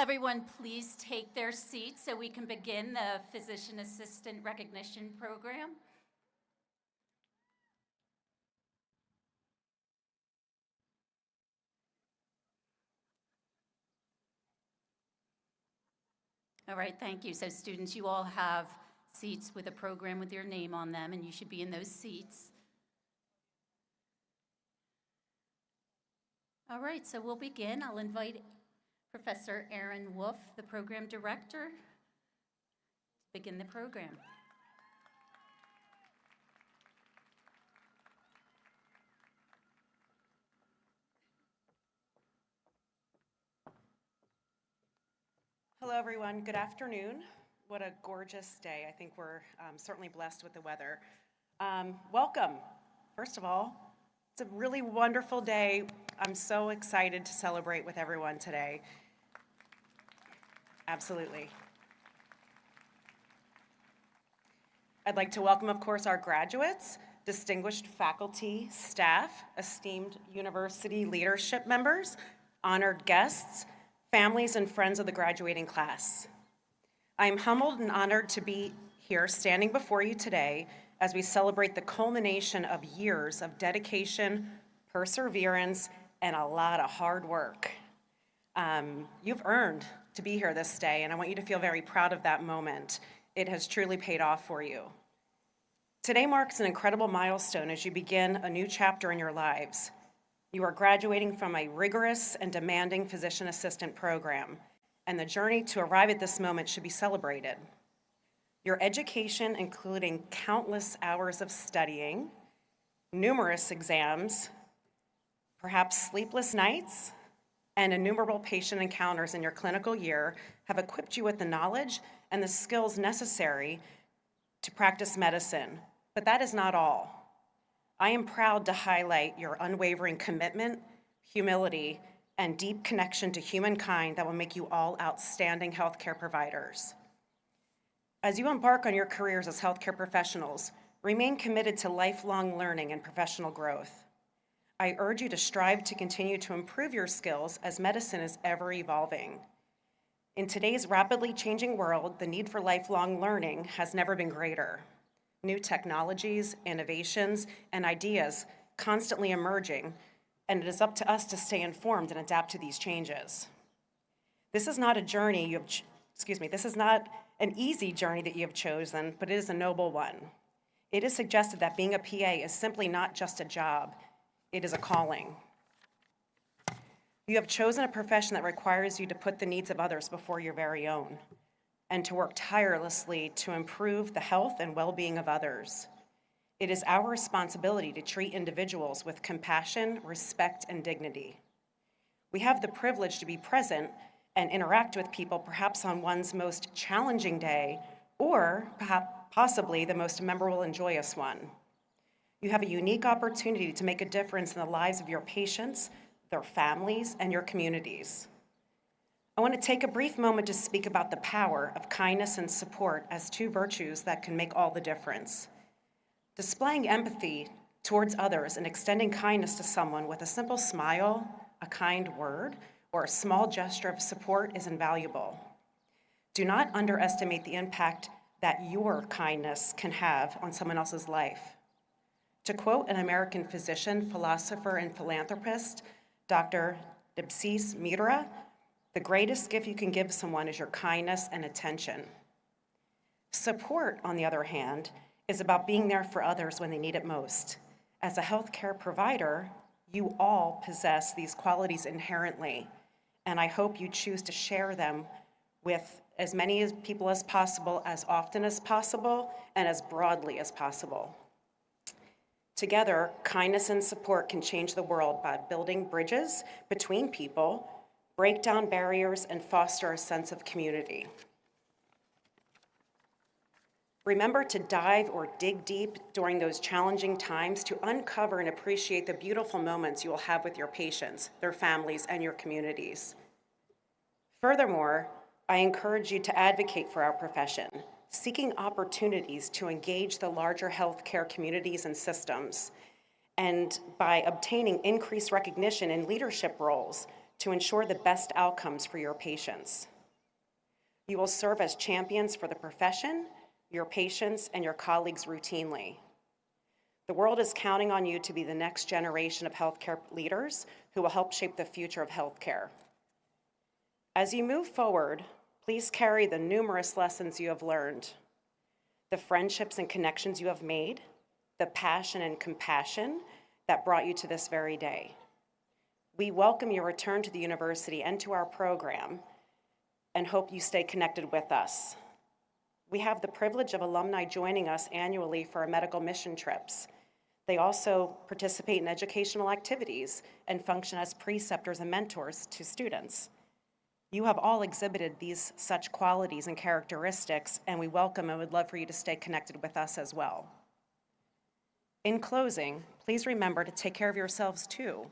everyone please take their seats so we can begin the Physician Assistant Recognition Program? All right, thank you. So students, you all have seats with a program with your name on them, and you should be in those seats. All right, so we'll begin. I'll invite Professor Aaron Wolf, the program director, to begin the program. Hello, everyone. Good afternoon. What a gorgeous day. I think we're certainly blessed with the weather. Welcome. First of all, it's a really wonderful day. I'm so excited to celebrate with everyone today. Absolutely. I'd like to welcome, of course, our graduates, distinguished faculty, staff, esteemed university leadership members, honored guests, families and friends of the graduating class. I am humbled and honored to be here standing before you today as we celebrate the culmination of years of dedication, perseverance, and a lot of hard work. You've earned to be here this day, and I want you to feel very proud of that moment. It has truly paid off for you. Today marks an incredible milestone as you begin a new chapter in your lives. You are graduating from a rigorous and demanding physician assistant program, and the journey to arrive at this moment should be celebrated. Your education, including countless hours of studying, numerous exams, perhaps sleepless nights, and innumerable patient encounters in your clinical year have equipped you with the knowledge and the skills necessary to practice medicine. But that is not all. I am proud to highlight your unwavering commitment, humility, and deep connection to humankind that will make you all outstanding healthcare providers. As you embark on your careers as healthcare professionals, remain committed to lifelong learning and professional growth. I urge you to strive to continue to improve your skills as medicine is ever evolving. In today's rapidly changing world, the need for lifelong learning has never been greater. New technologies, innovations, and ideas constantly emerging, and it is up to us to stay informed and adapt to these changes. This is not a journey this is not an easy journey that you have chosen, but it is a noble one. It is suggested that being a PA is simply not just a job, it is a calling. You have chosen a profession that requires you to put the needs of others before your very own, and to work tirelessly to improve the health and well-being of others. It is our responsibility to treat individuals with compassion, respect, and dignity. We have the privilege to be present and interact with people perhaps on one's most challenging day, or possibly the most memorable and joyous one. You have a unique opportunity to make a difference in the lives of your patients, their families, and your communities. I want to take a brief moment to speak about the power of kindness and support as two virtues that can make all the difference. Displaying empathy towards others and extending kindness to someone with a simple smile, a kind word, or a small gesture of support is invaluable. Do not underestimate the impact that your kindness can have on someone else's life. To quote an American physician, philosopher, and philanthropist, Dr. Debsis Mitra, the greatest gift you can give someone is your kindness and attention. Support, on the other hand, is about being there for others when they need it most. As a healthcare provider, you all possess these qualities inherently, and I hope you choose to share them with as many people as possible, as often as possible, and as broadly as possible. Together, kindness and support can change the world by building bridges between people, break down barriers, and foster a sense of community. Remember to dive or dig deep during those challenging times to uncover and appreciate the beautiful moments you will have with your patients, their families, and your communities. Furthermore, I encourage you to advocate for our profession, seeking opportunities to engage the larger healthcare communities and systems, and by obtaining increased recognition in leadership roles to ensure the best outcomes for your patients. You will serve as champions for the profession, your patients, and your colleagues routinely. The world is counting on you to be the next generation of healthcare leaders who will help shape the future of healthcare. As you move forward, please carry the numerous lessons you have learned, the friendships and connections you have made, the passion and compassion that brought you to this very day. We welcome your return to the university and to our program and hope you stay connected with us. We have the privilege of alumni joining us annually for our medical mission trips. They also participate in educational activities and function as preceptors and mentors to students. You have all exhibited these such qualities and characteristics, and we welcome and would love for you to stay connected with us as well. In closing, please remember to take care of yourselves too,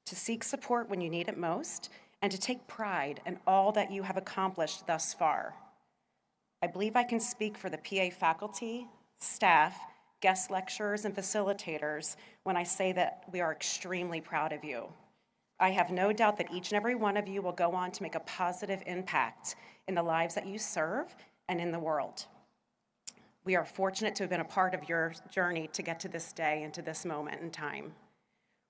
to seek support when you need it most, and to take pride in all that you have accomplished thus far. I believe I can speak for the PA faculty, staff, guest lecturers, and facilitators when I say that we are extremely proud of you. I have no doubt that each and every one of you will go on to make a positive impact in the lives that you serve and in the world. We are fortunate to have been a part of your journey to get to this day and to this moment in time.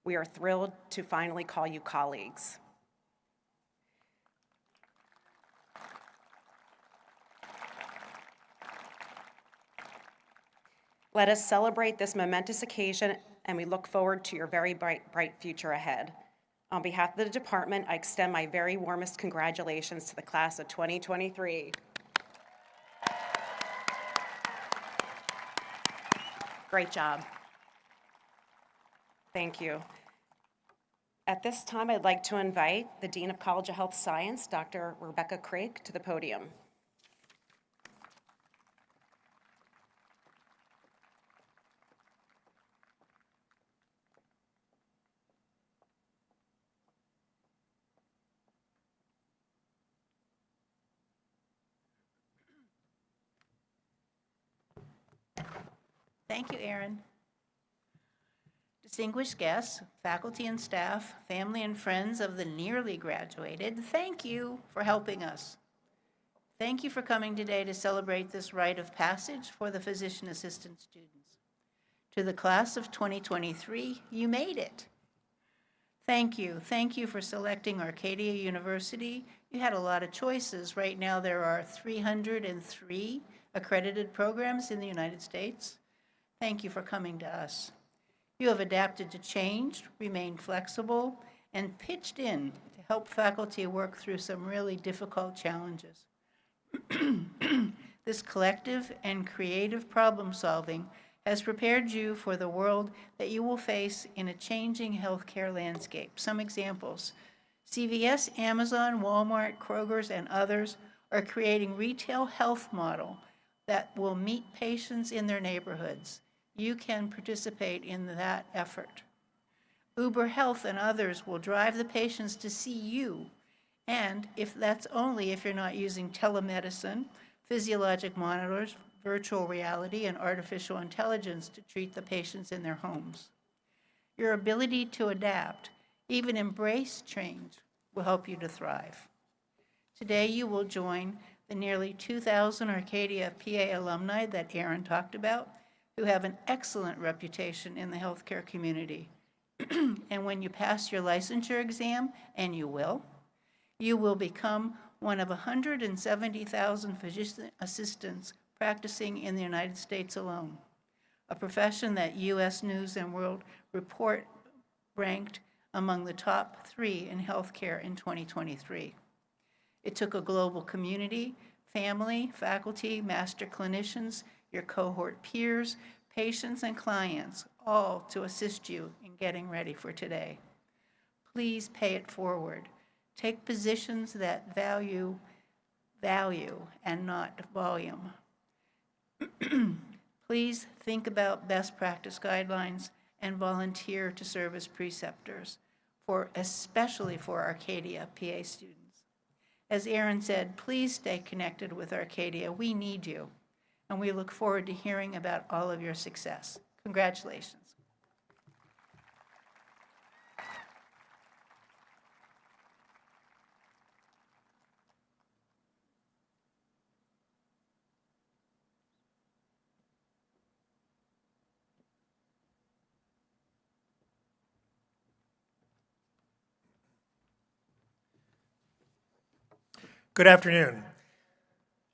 We are thrilled to finally call you colleagues. Let us celebrate this momentous occasion, and we look forward to your very bright future ahead. On behalf of the department, I extend my very warmest congratulations to the class of 2023. Great job. Thank you. At this time, I'd like to invite the Dean of College of Health Science, Dr. Rebecca Craig, to the podium. Thank you, Erin. Distinguished guests, faculty and staff, family and friends of the nearly graduated, thank you for helping us. Thank you for coming today to celebrate this rite of passage for the physician assistant students. To the class of 2023, you made it. Thank you. Thank you for selecting Arcadia University. You had a lot of choices. Right now, there are 303 accredited programs in the United States. Thank you for coming to us. You have adapted to change, remained flexible, and pitched in to help faculty work through some really difficult challenges. This collective and creative problem solving has prepared you for the world that you will face in a changing healthcare landscape. Some examples: CVS, Amazon, Walmart, Kroger's, and others are creating retail health model that will meet patients in their neighborhoods. You can participate in that effort. Uber Health and others will drive the patients to see you, and if that's only if you're not using telemedicine, physiologic monitors, virtual reality, and artificial intelligence to treat the patients in their homes. Your ability to adapt, even embrace change, will help you to thrive. Today you will join the nearly 2,000 Arcadia PA alumni that Erin talked about, who have an excellent reputation in the healthcare community. And when you pass your licensure exam, and you will become one of 170,000 physician assistants practicing in the United States alone, a profession that U.S. News and World Report ranked among the top 3 in healthcare in 2023. It took a global community, family, faculty, master clinicians, your cohort peers, patients, and clients, all to assist you in getting ready for today. Please pay it forward. Take positions that value and not volume. Please think about best practice guidelines and volunteer to serve as preceptors, especially for Arcadia PA students. As Erin said, please stay connected with Arcadia. We need you, and we look forward to hearing about all of your success. Congratulations. Good afternoon.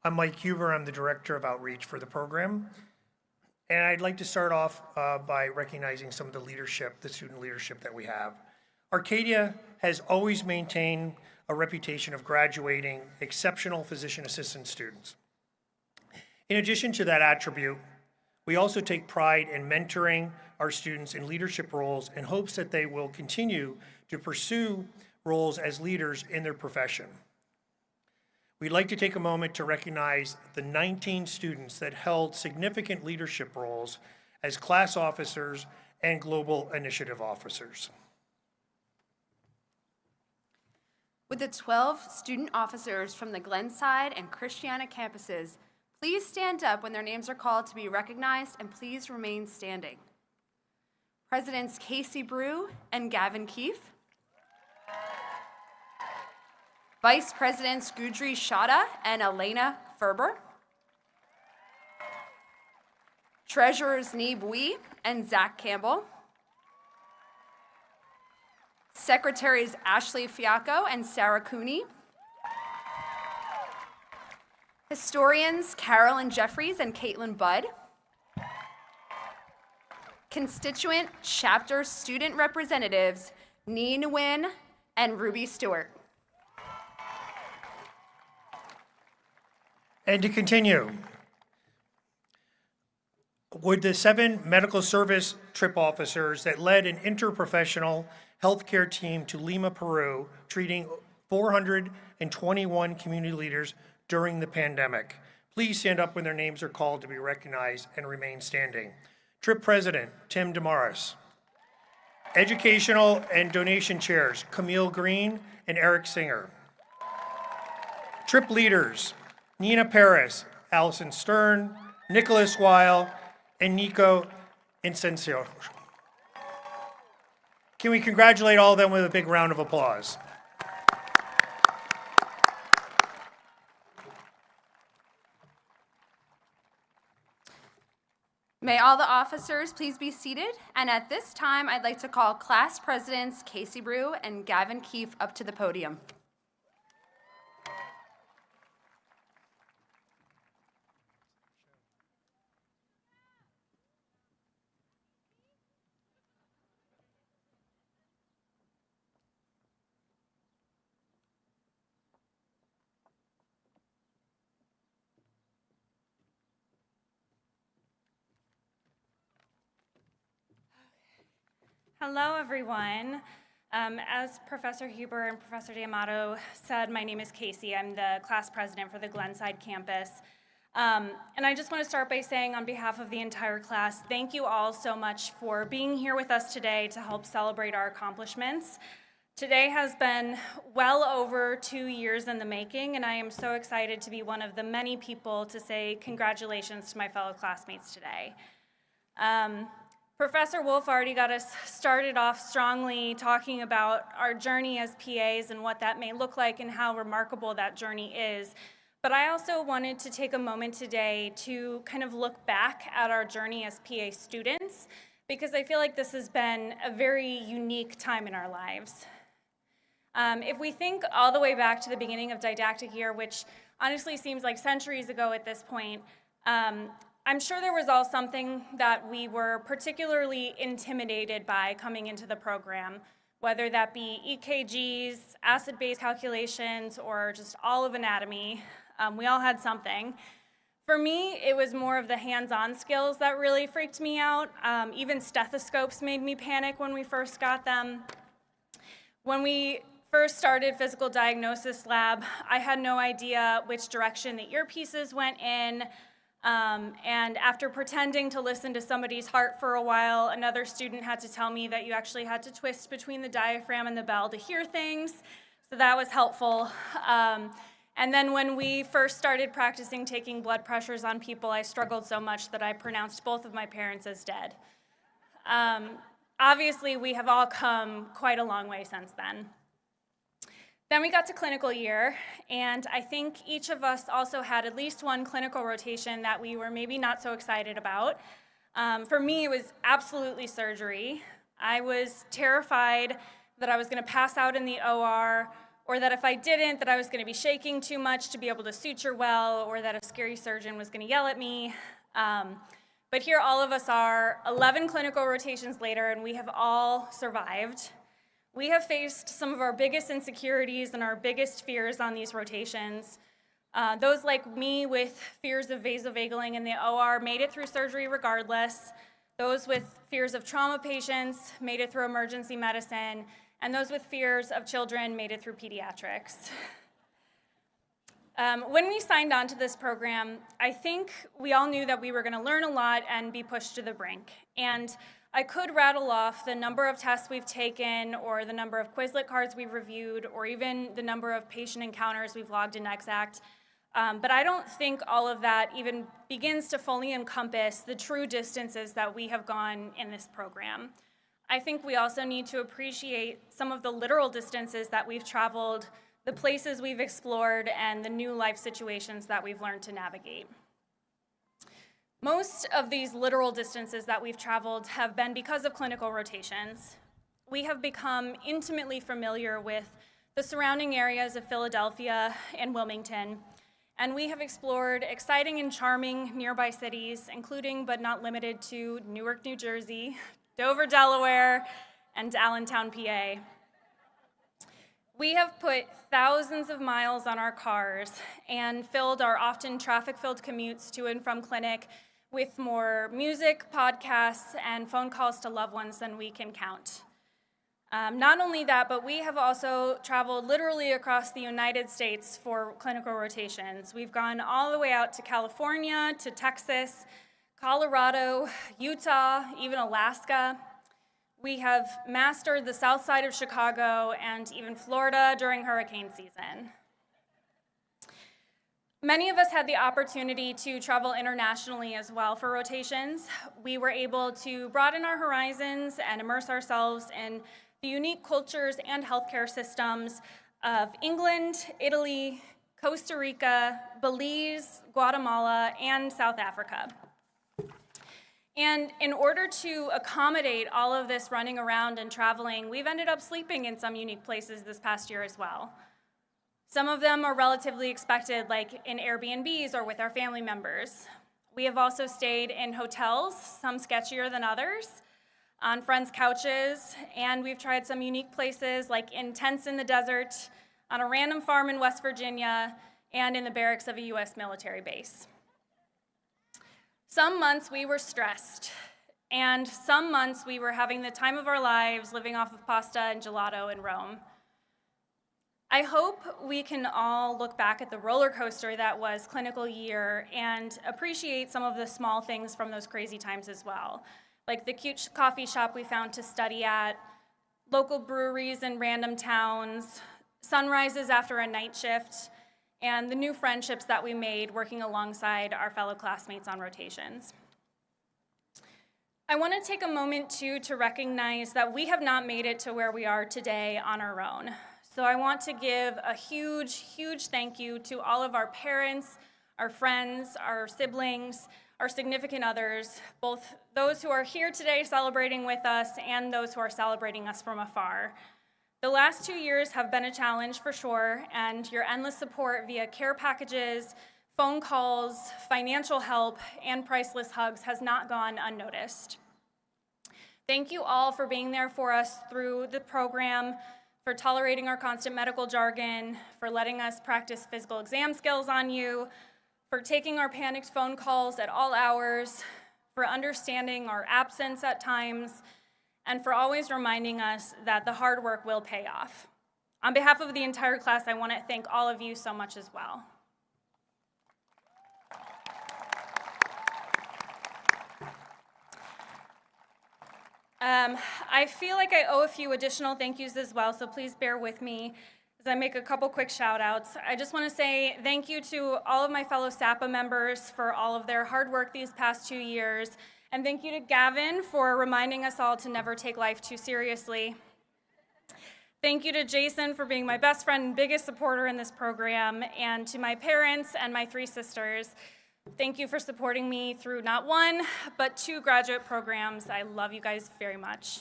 I'm Mike Huber. I'm the Director of Outreach for the program. And I'd like to start off by recognizing some of the student leadership that we have. Arcadia has always maintained a reputation of graduating exceptional physician assistant students. In addition to that attribute, we also take pride in mentoring our students in leadership roles in hopes that they will continue to pursue roles as leaders in their profession. We'd like to take a moment to recognize the 19 students that held significant leadership roles as class officers and global initiative officers. Would the 12 student officers from the Glenside and Christiana campuses please stand up when their names are called to be recognized, and please remain standing. Presidents Casey Brew and Gavin Keefe. Vice Presidents Gudri Shada and Elena Ferber. Treasurers Neeb Wee and Zach Campbell. Secretaries Ashley Fiacco and Sarah Cooney. Historians Carolyn Jeffries and Caitlin Budd. Constituent chapter student representatives Neen Nguyen and Ruby Stewart. And to continue, would the 7 medical service trip officers that led an interprofessional healthcare team to Lima, Peru, treating 421 community leaders during the pandemic, please stand up when their names are called to be recognized and remain standing. Trip President Tim Damaris. Educational and donation chairs Camille Green and Eric Singer. Trip leaders Nina Paris, Allison Stern, Nicholas Weil, and Nico Incencio. Can we congratulate all of them with a big round of applause? May all the officers please be seated, and at this time I'd like to call class presidents Casey Brew and Gavin Keefe up to the podium. Hello, everyone. As Professor Huber and Professor D'Amato said, my name is Casey. I'm the class president for the Glenside campus. And I just want to start by saying on behalf of the entire class, thank you all so much for being here with us today to help celebrate our accomplishments. Today has been well over 2 years in the making, and I am so excited to be one of the many people to say congratulations to my fellow classmates today. Professor Wolf already got us started off strongly talking about our journey as PAs and what that may look like and how remarkable that journey is. But I also wanted to take a moment today to kind of look back at our journey as PA students, because I feel like this has been a very unique time in our lives. If we think all the way back to the beginning of didactic year, which honestly seems like centuries ago at this point, I'm sure there was all something that we were particularly intimidated by coming into the program, whether that be EKGs, acid-base calculations, or just all of anatomy. We all had something. For me, it was more of the hands-on skills that really freaked me out. Even stethoscopes made me panic when we first got them. When we first started physical diagnosis lab, I had no idea which direction the earpieces went in. And after pretending to listen to somebody's heart for a while, another student had to tell me that you actually had to twist between the diaphragm and the bell to hear things, so that was helpful. And then when we first started practicing taking blood pressures on people, I struggled so much that I pronounced both of my parents as dead. Obviously, we have all come quite a long way since then. Then we got to clinical year, and I think each of us also had at least one clinical rotation that we were maybe not so excited about. For me, it was absolutely surgery. I was terrified that I was going to pass out in the OR, or that if I didn't, that I was gonna be shaking too much to be able to suture well, or that a scary surgeon was gonna yell at me. But here all of us are, 11 clinical rotations later, and we have all survived. We have faced some of our biggest insecurities and our biggest fears on these rotations. Those like me with fears of vasovagaling in the OR made it through surgery regardless. Those with fears of trauma patients made it through emergency medicine. And those with fears of children made it through pediatrics. When we signed on to this program, I think we all knew that we were gonna learn a lot and be pushed to the brink. And I could rattle off the number of tests we've taken, or the number of Quizlet cards we've reviewed, or even the number of patient encounters we've logged in Exact. But I don't think all of that even begins to fully encompass the true distances that we have gone in this program. I think we also need to appreciate some of the literal distances that we've traveled, the places we've explored, and the new life situations that we've learned to navigate. Most of these literal distances that we've traveled have been because of clinical rotations. We have become intimately familiar with the surrounding areas of Philadelphia and Wilmington, and we have explored exciting and charming nearby cities, including but not limited to Newark, New Jersey, Dover, Delaware, and Allentown, PA. We have put thousands of miles on our cars and filled our often traffic-filled commutes to and from clinic with more music, podcasts, and phone calls to loved ones than we can count. Not only that, but we have also traveled literally across the United States for clinical rotations. We've gone all the way out to California, to Texas, Colorado, Utah, even Alaska. We have mastered the south side of Chicago and even Florida during hurricane season. Many of us had the opportunity to travel internationally as well for rotations. We were able to broaden our horizons and immerse ourselves in the unique cultures and healthcare systems of England, Italy, Costa Rica, Belize, Guatemala, and South Africa. And in order to accommodate all of this running around and traveling, we've ended up sleeping in some unique places this past year as well. Some of them are relatively expected, like in Airbnbs or with our family members. We have also stayed in hotels, some sketchier than others, on friends' couches, and we've tried some unique places like in tents in the desert, on a random farm in West Virginia, and in the barracks of a US military base. Some months we were stressed, and some months we were having the time of our lives living off of pasta and gelato in Rome. I hope we can all look back at the roller coaster that was clinical year and appreciate some of the small things from those crazy times as well, like the cute coffee shop we found to study at, local breweries in random towns, sunrises after a night shift, and the new friendships that we made working alongside our fellow classmates on rotations. I want to take a moment, too, to recognize that we have not made it to where we are today on our own. So I want to give a huge, huge thank you to all of our parents, our friends, our siblings, our significant others, both those who are here today celebrating with us and those who are celebrating us from afar. The last 2 years have been a challenge for sure, and your endless support via care packages, phone calls, financial help, and priceless hugs has not gone unnoticed. Thank you all for being there for us through the program, for tolerating our constant medical jargon, for letting us practice physical exam skills on you, for taking our panicked phone calls at all hours, for understanding our absence at times, and for always reminding us that the hard work will pay off. On behalf of the entire class, I want to thank all of you so much as well. I feel like I owe a few additional thank yous as well, so please bear with me as I make a couple quick shout outs. I just want to say thank you to all of my fellow SAPA members for all of their hard work these past 2 years, and thank you to Gavin for reminding us all to never take life too seriously. Thank you to Jason for being my best friend and biggest supporter in this program, and to my parents and my 3 sisters. Thank you for supporting me through not 1, but 2 graduate programs. I love you guys very much.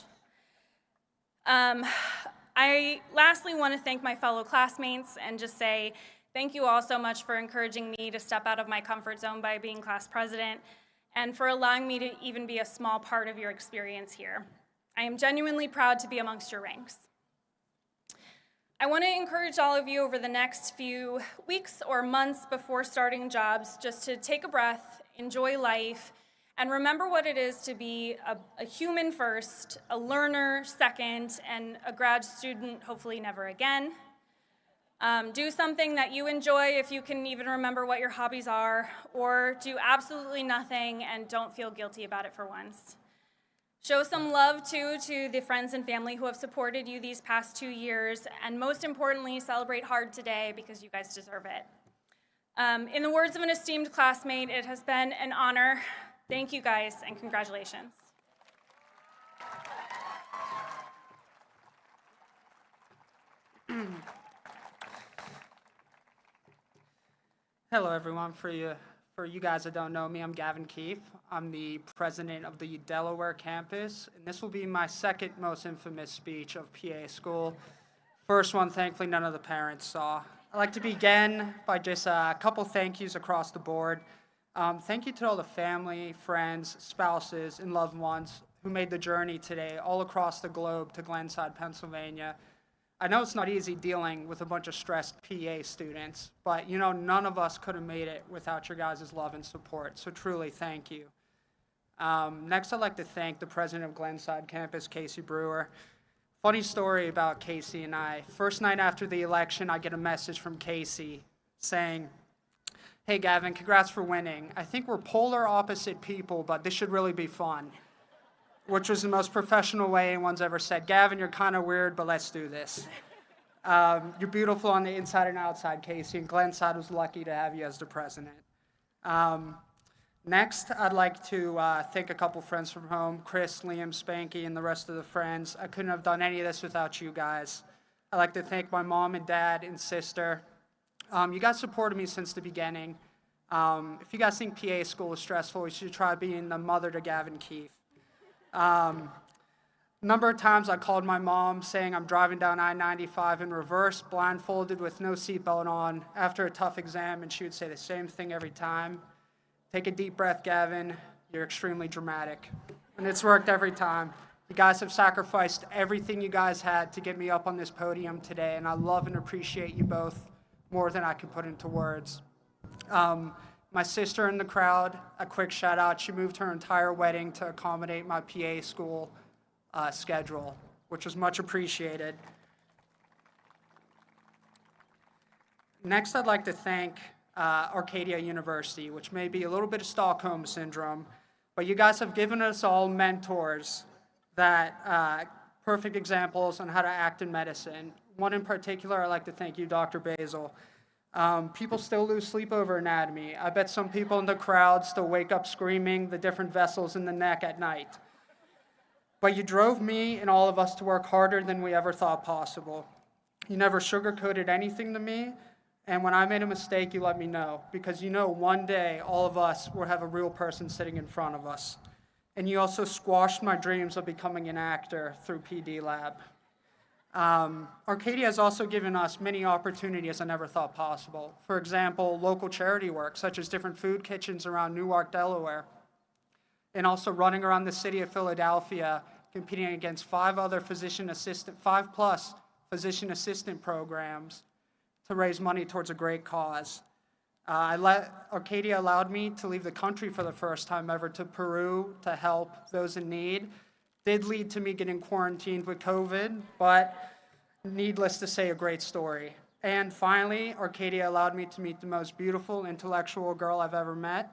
I lastly want to thank my fellow classmates and just say thank you all so much for encouraging me to step out of my comfort zone by being class president and for allowing me to even be a small part of your experience here. I am genuinely proud to be amongst your ranks. I want to encourage all of you over the next few weeks or months before starting jobs just to take a breath, enjoy life, and remember what it is to be a human first, a learner second, and a grad student hopefully never again. Do something that you enjoy if you can even remember what your hobbies are, or do absolutely nothing and don't feel guilty about it for once. Show some love, too, to the friends and family who have supported you these past 2 years, and most importantly, celebrate hard today because you guys deserve it. In the words of an esteemed classmate, it has been an honor. Thank you guys, and congratulations. Hello, everyone. For you guys that don't know me, I'm Gavin Keefe. I'm the president of the Delaware campus, and this will be my second most infamous speech of PA school. First one, thankfully, none of the parents saw. I'd like to begin by just a couple thank yous across the board. Thank you to all the family, friends, spouses, and loved ones who made the journey today all across the globe to Glenside, Pennsylvania. I know it's not easy dealing with a bunch of stressed PA students, but none of us could have made it without your guys' love and support, so truly thank you. Next, I'd like to thank the president of Glenside campus, Casey Brewer. Funny story about Casey and I. First night after the election, I get a message from Casey saying, "Hey Gavin, congrats for winning. I think we're polar opposite people, but this should really be fun." Which was the most professional way anyone's ever said, "Gavin, you're kind of weird, but let's do this." You're beautiful on the inside and outside, Casey, and Glenside was lucky to have you as the president. Next, I'd like to thank a couple friends from home, Chris, Liam, Spanky, and the rest of the friends. I couldn't have done any of this without you guys. I'd like to thank my mom and dad and sister. You guys supported me since the beginning. If you guys think PA school is stressful, you should try being the mother to Gavin Keefe. Number of times I called my mom saying I'm driving down I-95 in reverse, blindfolded with no seatbelt on after a tough exam, and she would say the same thing every time. "Take a deep breath, Gavin. You're extremely dramatic." And it's worked every time. You guys have sacrificed everything you guys had to get me up on this podium today, and I love and appreciate you both more than I can put into words. My sister in the crowd, a quick shout out. She moved her entire wedding to accommodate my PA school schedule, which was much appreciated. Next, I'd like to thank Arcadia University, which may be a little bit of Stockholm syndrome, but you guys have given us all mentors that perfect examples on how to act in medicine. One in particular, I'd like to thank you, Dr. Basil. People still lose sleep over anatomy. I bet some people in the crowd still wake up screaming the different vessels in the neck at night. But you drove me and all of us to work harder than we ever thought possible. You never sugarcoated anything to me, and when I made a mistake, you let me know, because one day all of us will have a real person sitting in front of us. And you also squashed my dreams of becoming an actor through PD Lab. Arcadia has also given us many opportunities I never thought possible. For example, local charity work, such as different food kitchens around Newark, Delaware, and also running around the city of Philadelphia, competing against 5+ physician assistant programs to raise money towards a great cause. Arcadia allowed me to leave the country for the first time ever to Peru to help those in need. Did lead to me getting quarantined with COVID, but needless to say, a great story. And finally, Arcadia allowed me to meet the most beautiful, intellectual girl I've ever met.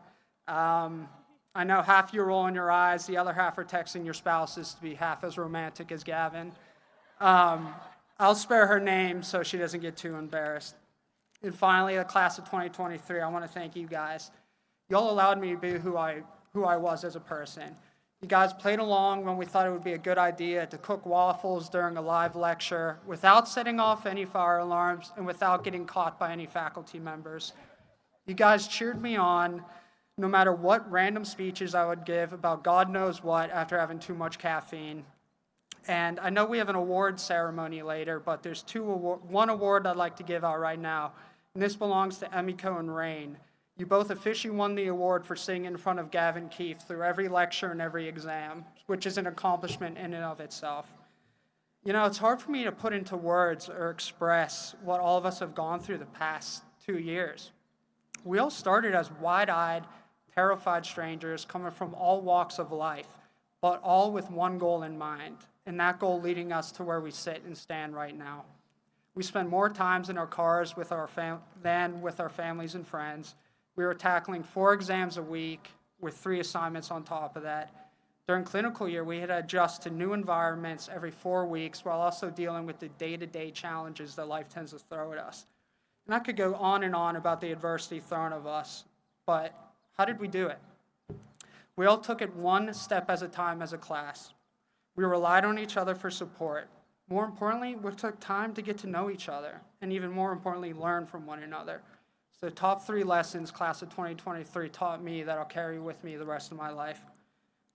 I know half you are rolling your eyes, the other half are texting your spouses to be half as romantic as Gavin. I'll spare her name so she doesn't get too embarrassed. And finally, the class of 2023, I want to thank you guys. Y'all allowed me to be who I was as a person. You guys played along when we thought it would be a good idea to cook waffles during a live lecture without setting off any fire alarms and without getting caught by any faculty members. You guys cheered me on no matter what random speeches I would give about God knows what after having too much caffeine. And I know we have an award ceremony later, but there's one award I'd like to give out right now, and this belongs to Emiko and Rain. You both officially won the award for sitting in front of Gavin Keefe through every lecture and every exam, which is an accomplishment in and of itself. You know, it's hard for me to put into words or express what all of us have gone through the past 2 years. We all started as wide-eyed, terrified strangers coming from all walks of life, but all with one goal in mind, and that goal leading us to where we sit and stand right now. We spend more times in our cars than with our families and friends. We were tackling 4 exams a week with 3 assignments on top of that. During clinical year, we had to adjust to new environments every 4 weeks while also dealing with the day-to-day challenges that life tends to throw at us. And I could go on and on about the adversity thrown at us, but how did we do it? We all took it one step at a time as a class. We relied on each other for support. More importantly, we took time to get to know each other, and even more importantly, learn from one another. So the top 3 lessons class of 2023 taught me that I'll carry with me the rest of my life.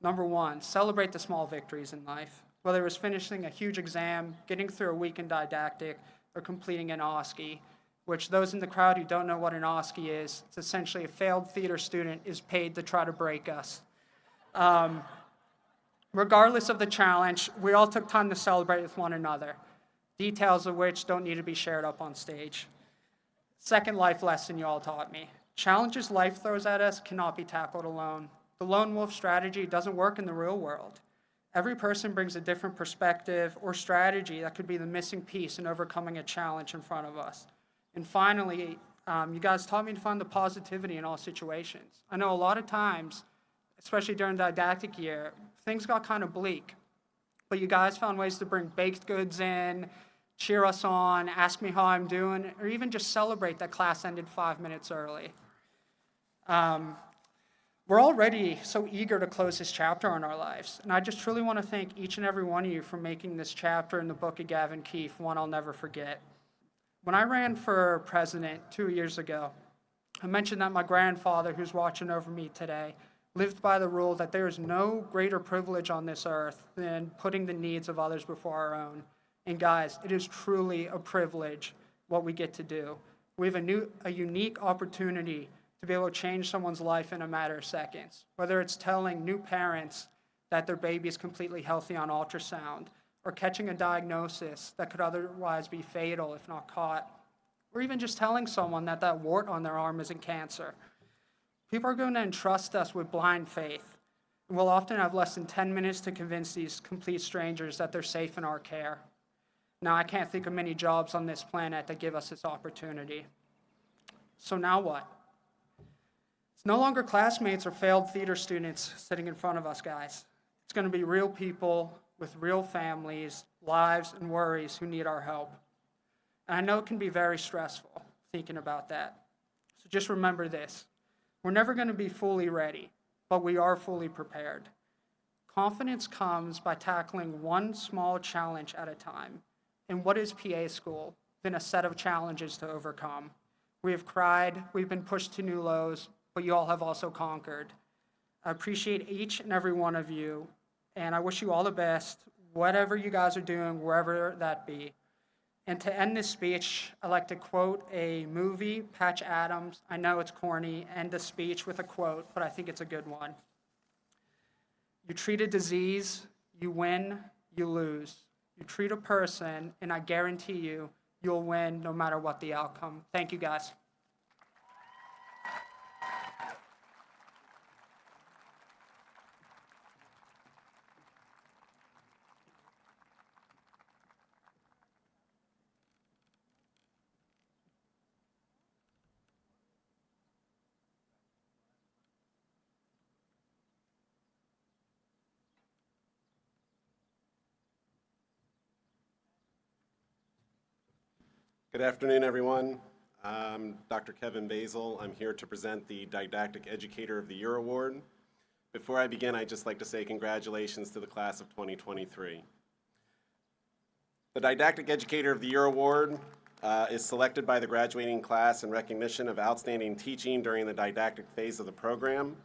Number 1, celebrate the small victories in life. Whether it was finishing a huge exam, getting through a week in didactic, or completing an OSCE, which those in the crowd who don't know what an OSCE is, it's essentially a failed theater student is paid to try to break us. Regardless of the challenge, we all took time to celebrate with one another, details of which don't need to be shared up on stage. Second life lesson you all taught me. Challenges life throws at us cannot be tackled alone. The lone wolf strategy doesn't work in the real world. Every person brings a different perspective or strategy that could be the missing piece in overcoming a challenge in front of us. And finally, you guys taught me to find the positivity in all situations. I know a lot of times, especially during didactic year, things got kind of bleak. But you guys found ways to bring baked goods in, cheer us on, ask me how I'm doing, or even just celebrate that class ended 5 minutes early. We're already so eager to close this chapter in our lives, and I just truly want to thank each and every one of you for making this chapter in the book of Gavin Keefe one I'll never forget. When I ran for president 2 years ago, I mentioned that my grandfather, who's watching over me today, lived by the rule that there is no greater privilege on this earth than putting the needs of others before our own. And guys, it is truly a privilege what we get to do. We have a unique opportunity to be able to change someone's life in a matter of seconds, whether it's telling new parents that their baby is completely healthy on ultrasound, or catching a diagnosis that could otherwise be fatal if not caught, or even just telling someone that that wart on their arm isn't cancer. People are going to entrust us with blind faith, and we'll often have less than 10 minutes to convince these complete strangers that they're safe in our care. Now, I can't think of many jobs on this planet that give us this opportunity. So now what? It's no longer classmates or failed theater students sitting in front of us, guys. It's going to be real people with real families, lives, and worries who need our help. And I know it can be very stressful thinking about that. So just remember this. We're never going to be fully ready, but we are fully prepared. Confidence comes by tackling one small challenge at a time. And what is PA school than a set of challenges to overcome? We have cried, we've been pushed to new lows, but you all have also conquered. I appreciate each and every one of you, and I wish you all the best, whatever you guys are doing, wherever that be. And to end this speech, I'd like to quote a movie, Patch Adams. I know it's corny, end a speech with a quote, but I think it's a good one. You treat a disease, you win, you lose. You treat a person, and I guarantee you, you'll win no matter what the outcome. Thank you, guys. Good afternoon, everyone. I'm Dr. Kevin Basil. I'm here to present the Didactic Educator of the Year Award. Before I begin, I'd just like to say congratulations to the class of 2023. The Didactic Educator of the Year Award is selected by the graduating class in recognition of outstanding teaching during the didactic phase of the program.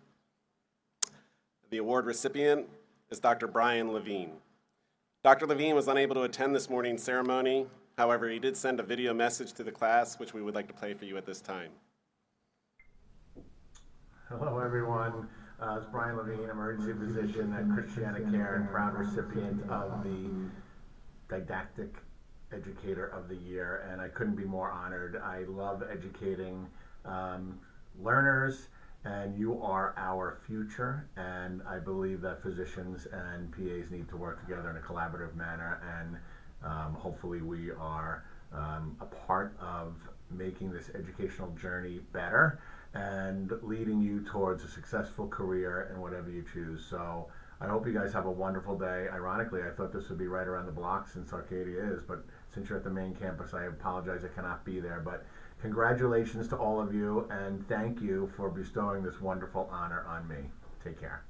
The award recipient is Dr. Brian Levine. Dr. Levine was unable to attend this morning's ceremony. However, he did send a video message to the class, which we would like to play for you at this time. Hello, everyone. It's Brian Levine, emergency physician at Christiana Care and proud recipient of the Didactic Educator of the Year, and I couldn't be more honored. I love educating learners, and you are our future, and I believe that physicians and PAs need to work together in a collaborative manner, and hopefully we are a part of making this educational journey better and leading you towards a successful career in whatever you choose. So I hope you guys have a wonderful day. Ironically, I thought this would be right around the block since Arcadia is, but since you're at the main campus, I apologize I cannot be there. But congratulations to all of you, and thank you for bestowing this wonderful honor on me. Take care.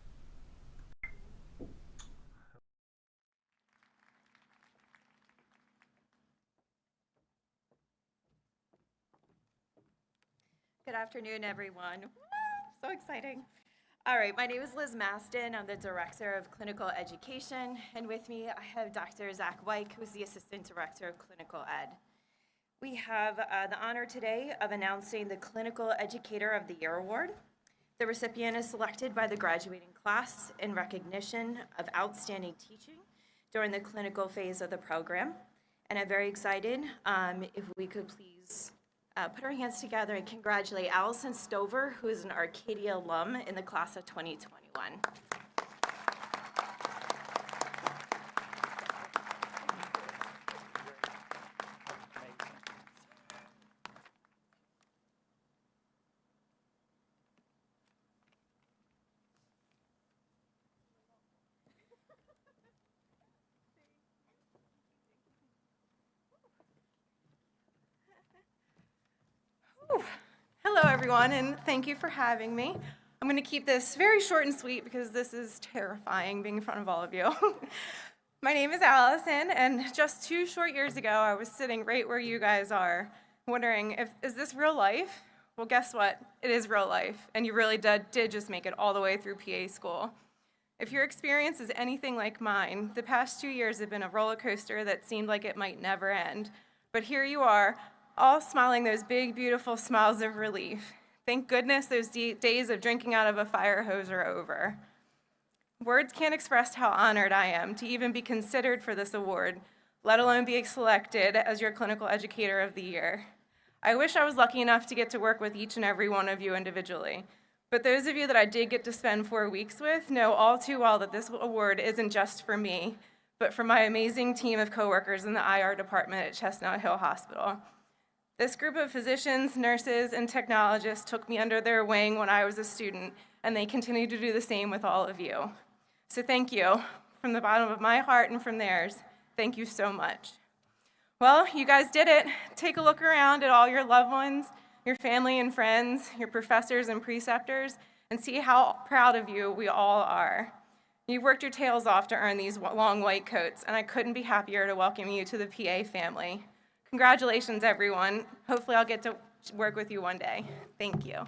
Good afternoon, everyone. So exciting. All right, my name is Liz Mastin. I'm the Director of Clinical Education, and with me I have Dr. Zach Weick, who's the Assistant Director of Clinical Ed. We have the honor today of announcing the Clinical Educator of the Year Award. The recipient is selected by the graduating class in recognition of outstanding teaching during the clinical phase of the program. And I'm very excited if we could please put our hands together and congratulate Allison Stover, who is an Arcadia alum in the class of 2021. Hello, everyone, and thank you for having me. I'm going to keep this very short and sweet because this is terrifying being in front of all of you. My name is Allison, and just 2 short years ago, I was sitting right where you guys are, wondering, is this real life? Well, guess what? It is real life, and you really did just make it all the way through PA school. If your experience is anything like mine, the past 2 years have been a roller coaster that seemed like it might never end. But here you are, all smiling those big, beautiful smiles of relief. Thank goodness those days of drinking out of a fire hose are over. Words can't express how honored I am to even be considered for this award, let alone be selected as your Clinical Educator of the Year. I wish I was lucky enough to get to work with each and every one of you individually. But those of you that I did get to spend 4 weeks with know all too well that this award isn't just for me, but for my amazing team of coworkers in the IR department at Chestnut Hill Hospital. This group of physicians, nurses, and technologists took me under their wing when I was a student, and they continue to do the same with all of you. So thank you, from the bottom of my heart and from theirs. Thank you so much. Well, you guys did it. Take a look around at all your loved ones, your family and friends, your professors and preceptors, and see how proud of you we all are. You worked your tails off to earn these long white coats, and I couldn't be happier to welcome you to the PA family. Congratulations, everyone. Hopefully I'll get to work with you one day. Thank you.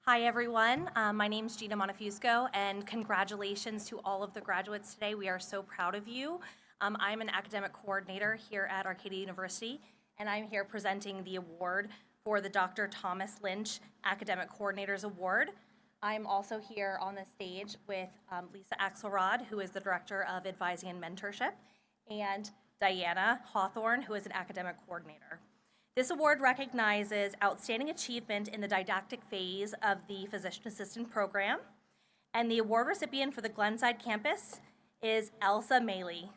Hi, everyone. My name's Gina Monefusco, and congratulations to all of the graduates today. We are so proud of you. I'm an academic coordinator here at Arcadia University, and I'm here presenting the award for the Dr. Thomas Lynch Academic Coordinators Award. I'm also here on the stage with Lisa Axelrod, who is the Director of Advising and Mentorship, and Diana Hawthorne, who is an academic coordinator. This award recognizes outstanding achievement in the didactic phase of the physician assistant program, and the award recipient for the Glenside campus is Elsa Maley.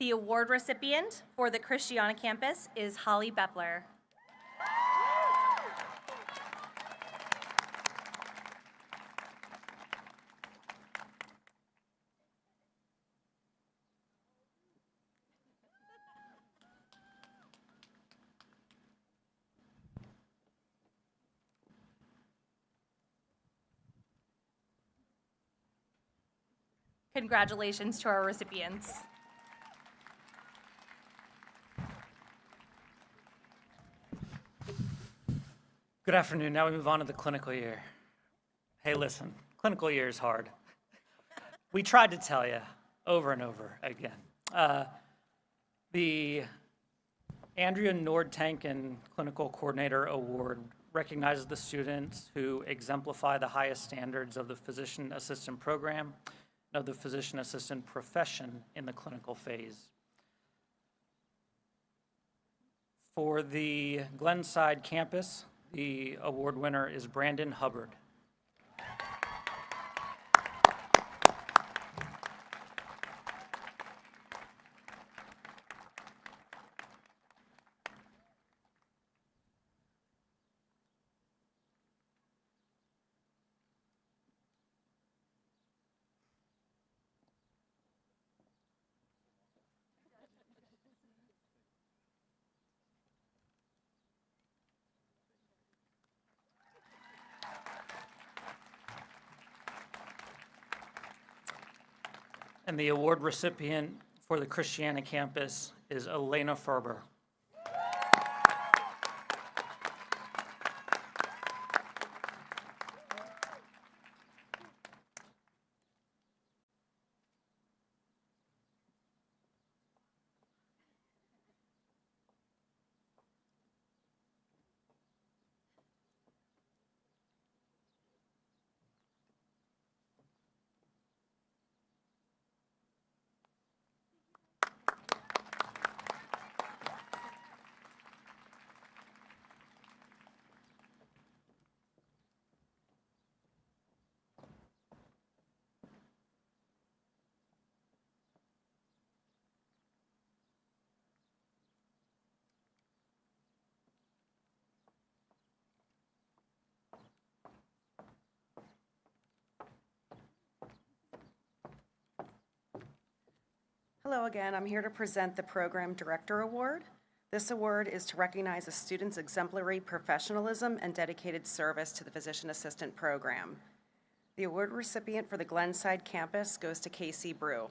The award recipient for the Christiana campus is Holly Bepler. Congratulations to our recipients. Good afternoon. Now we move on to the clinical year. Hey, listen, clinical year is hard. We tried to tell you over and over again. The Andrea Nordtanken Clinical Coordinator Award recognizes the students who exemplify the highest standards of the physician assistant program and of the physician assistant profession in the clinical phase. For the Glenside campus, the award winner is Brandon Hubbard. And the award recipient for the Christiana campus is Elena Ferber. Hello again. I'm here to present the Program Director Award. This award is to recognize a student's exemplary professionalism and dedicated service to the Physician Assistant Program. The award recipient for the Glenside campus goes to Casey Brew.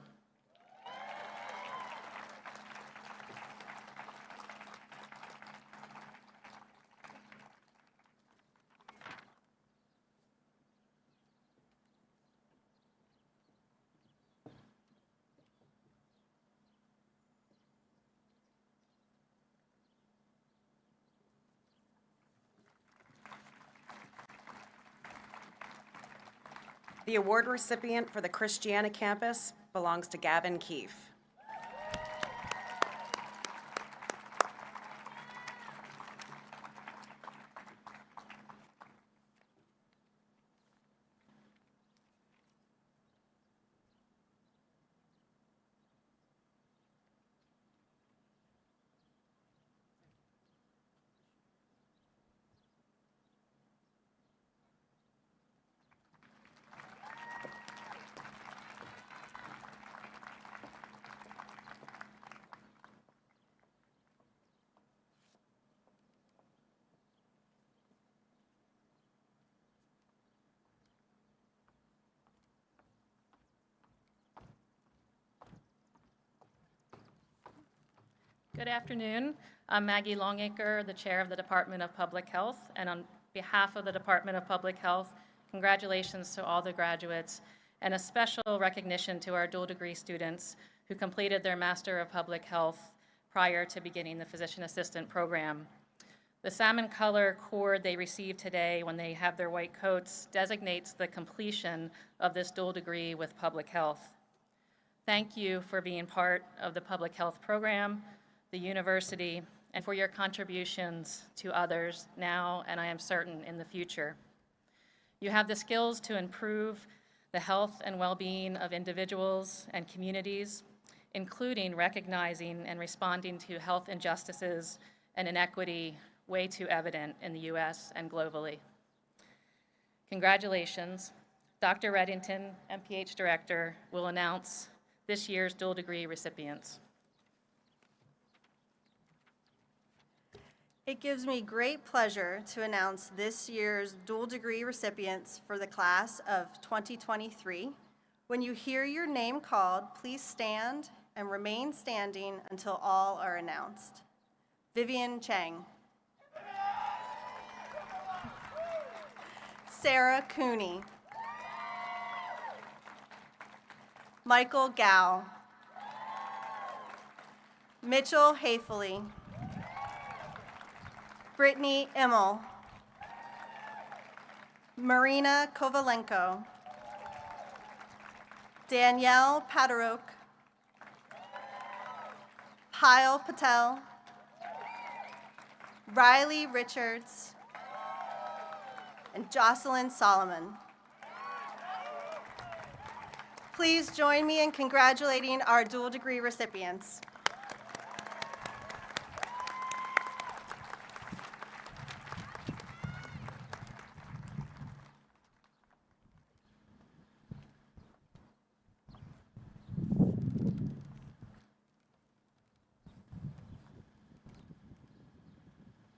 The award recipient for the Christiana campus belongs to Gavin Keefe. Good afternoon. I'm Maggie Longacre, the Chair of the Department of Public Health, and on behalf of the Department of Public Health, congratulations to all the graduates, and a special recognition to our dual degree students who completed their Master of Public Health prior to beginning the Physician Assistant program. The salmon color cord they receive today when they have their white coats designates the completion of this dual degree with public health. Thank you for being part of the public health program, the university, and for your contributions to others now and I am certain in the future. You have the skills to improve the health and well-being of individuals and communities including recognizing and responding to health injustices and inequity way too evident in the US and globally. Congratulations. Dr. Reddington, MPH Director, will announce this year's dual degree recipients. It gives me great pleasure to announce this year's dual degree recipients for the class of 2023. When you hear your name called, please stand and remain standing until all are announced. Vivian Chang. Sarah Cooney. Michael Gao. Mitchell Hayfley. Brittany Immel. Marina Kovalenko. Danielle Padarok. Payal Patel. Riley Richards. And Jocelyn Solomon. Please join me in congratulating our dual degree recipients.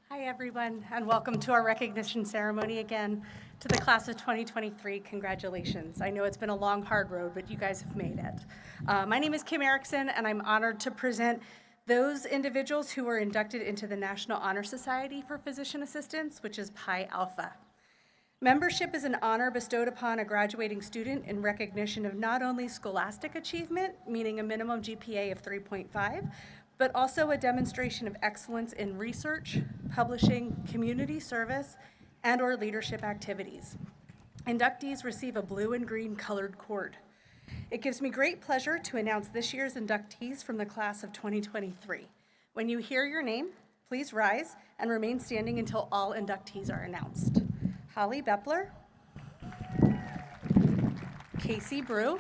Hi, everyone, and welcome to our recognition ceremony again. To the class of 2023, congratulations. I know it's been a long, hard road, but you guys have made it. My name is Kim Erickson, and I'm honored to present those individuals who were inducted into the National Honor Society for Physician Assistants, which is Pi Alpha. Membership is an honor bestowed upon a graduating student in recognition of not only scholastic achievement, meaning a minimum GPA of 3.5, but also a demonstration of excellence in research, publishing, community service, and/or leadership activities. Inductees receive a blue and green colored cord. It gives me great pleasure to announce this year's inductees from the class of 2023. When you hear your name, please rise and remain standing until all inductees are announced. Holly Bepler, Casey Brew,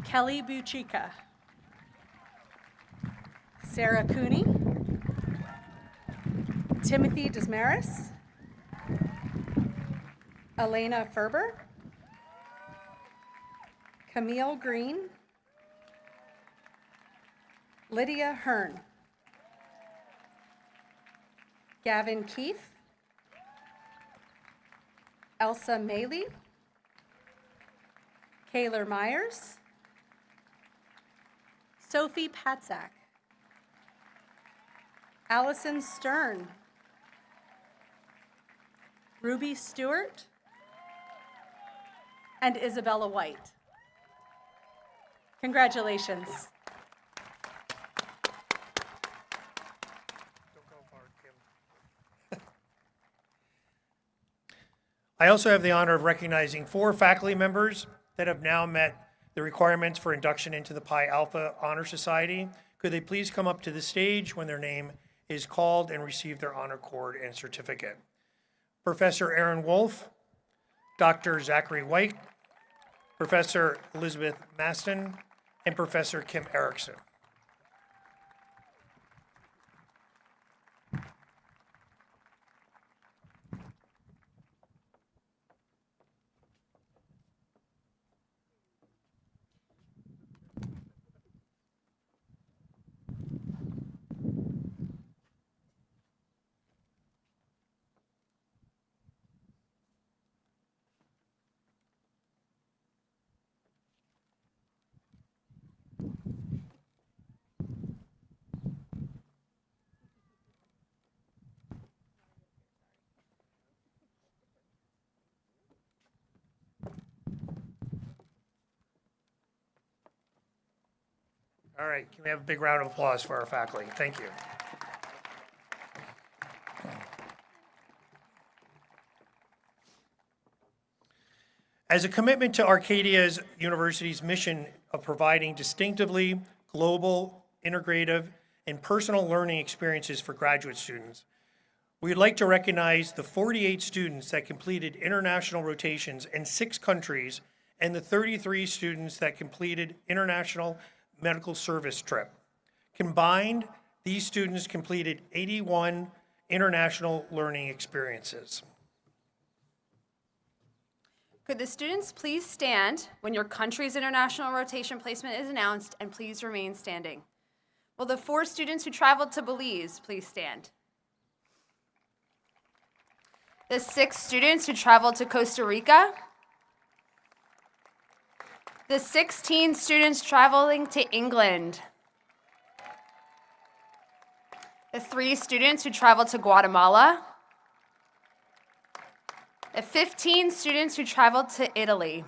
Kelly Buchica, Sarah Cooney, Timothy Desmaris, Elena Ferber, Camille Green, Lydia Hearn, Gavin Keefe, Elsa Maley, Kaylor Myers, Sophie Patzak, Allison Stern, Ruby Stewart, and Isabella White. Congratulations. I also have the honor of recognizing 4 faculty members that have now met the requirements for induction into the Pi Alpha Honor Society. Could they please come up to the stage when their name is called and receive their honor cord and certificate? Professor Aaron Wolf, Dr. Zachary White, Professor Liz Mastin, and Professor Kim Erickson. All right, can we have a big round of applause for our faculty? Thank you. As a commitment to Arcadia University's mission of providing distinctively global, integrative, and personal learning experiences for graduate students, we would like to recognize the 48 students that completed international rotations in 6 countries and the 33 students that completed International Medical Service Trip. Combined, these students completed 81 international learning experiences. Could the students please stand when your country's international rotation placement is announced, and please remain standing? Will the 4 students who traveled to Belize please stand? The 6 students who traveled to Costa Rica? The 16 students traveling to England? The 3 students who traveled to Guatemala? The 15 students who traveled to Italy?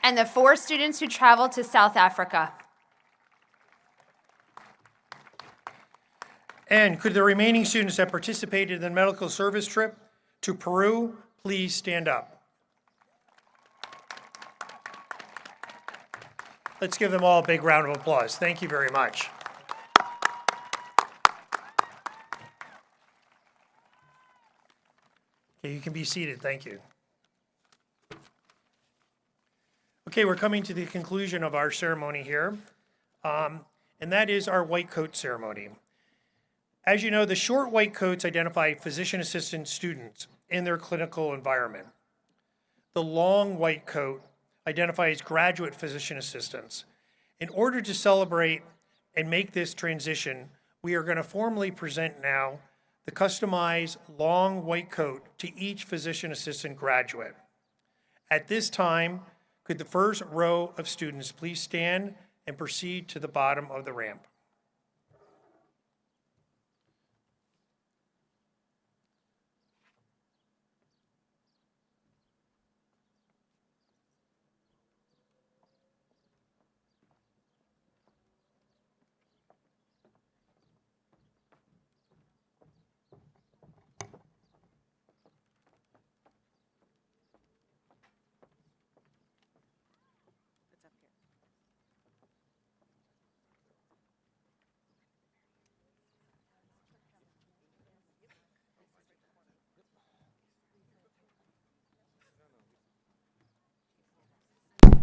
And the 4 students who traveled to South Africa? And could the remaining students that participated in the medical service trip to Peru please stand up? Let's give them all a big round of applause. Thank you very much. Okay, you can be seated. Thank you. Okay, we're coming to the conclusion of our ceremony here, and that is our white coat ceremony. As you know, the short white coats identify physician assistant students in their clinical environment. The long white coat identifies graduate physician assistants. In order to celebrate and make this transition, we are going to formally present now the customized long white coat to each physician assistant graduate. At this time, could the first row of students please stand and proceed to the bottom of the ramp?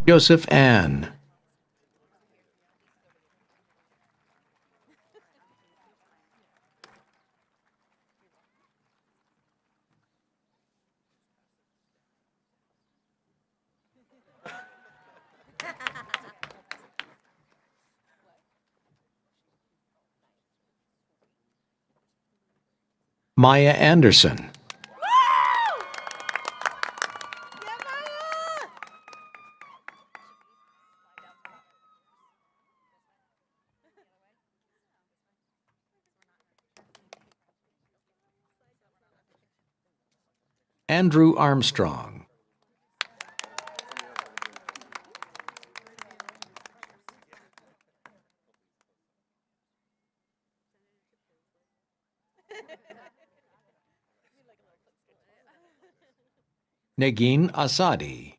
Joseph Ann. Maya Anderson. Andrew Armstrong. Negin Asadi.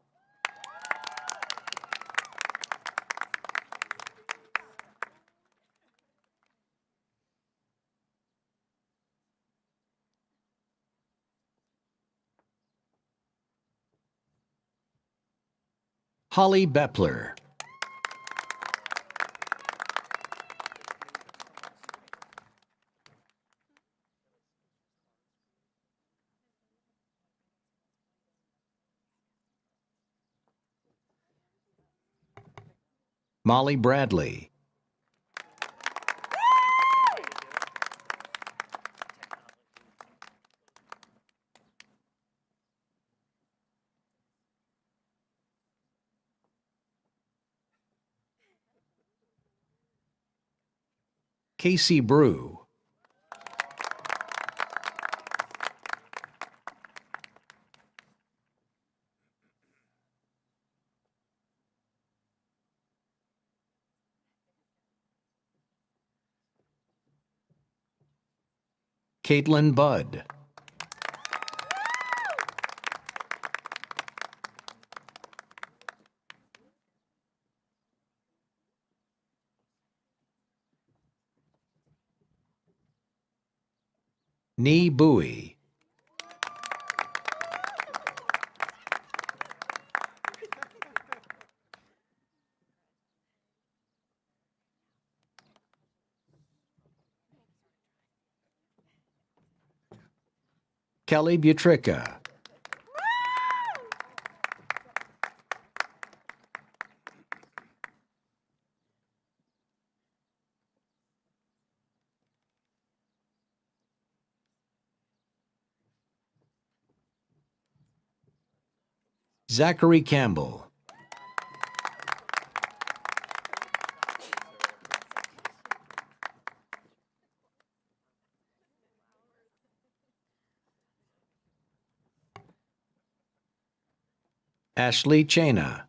Holly Bepler. Molly Bradley. Casey Brew. Caitlin Budd. Nee Bowie. Kelly Butrica. Zachary Campbell. Ashley Chena.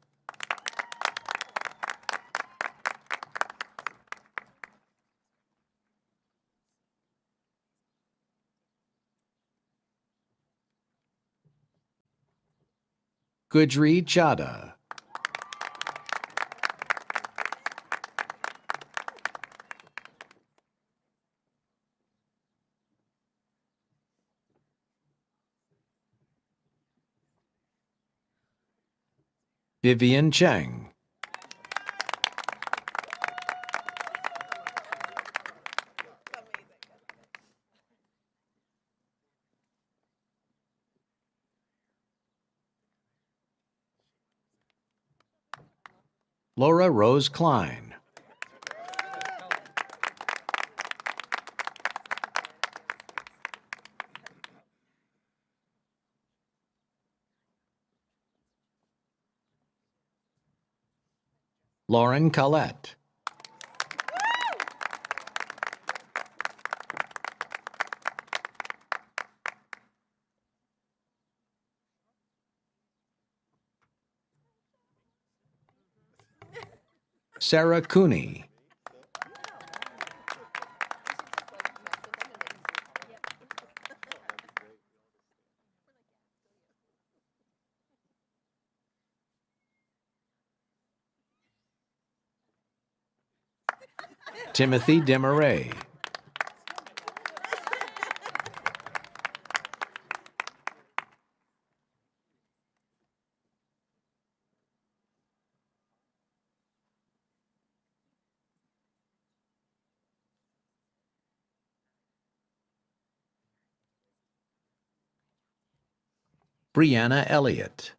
Gujri Chada. Vivian Cheng. Laura Rose Klein. Lauren Collette. Sarah Cooney. Timothy Demaray. Brianna Elliott.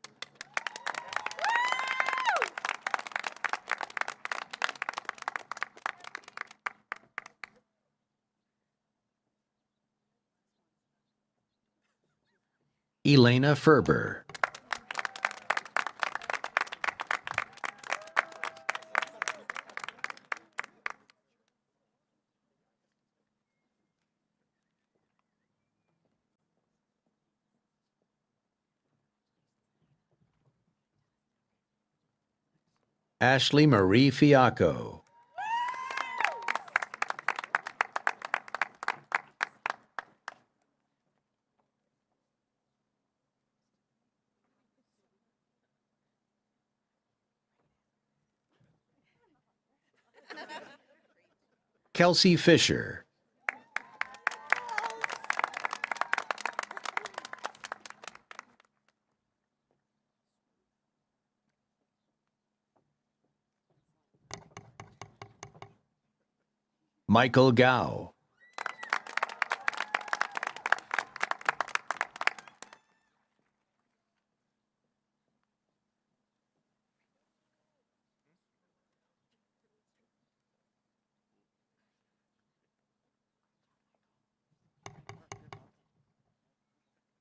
Elena Ferber. Ashley Marie Fiacco. Kelsey Fisher. Michael Gao.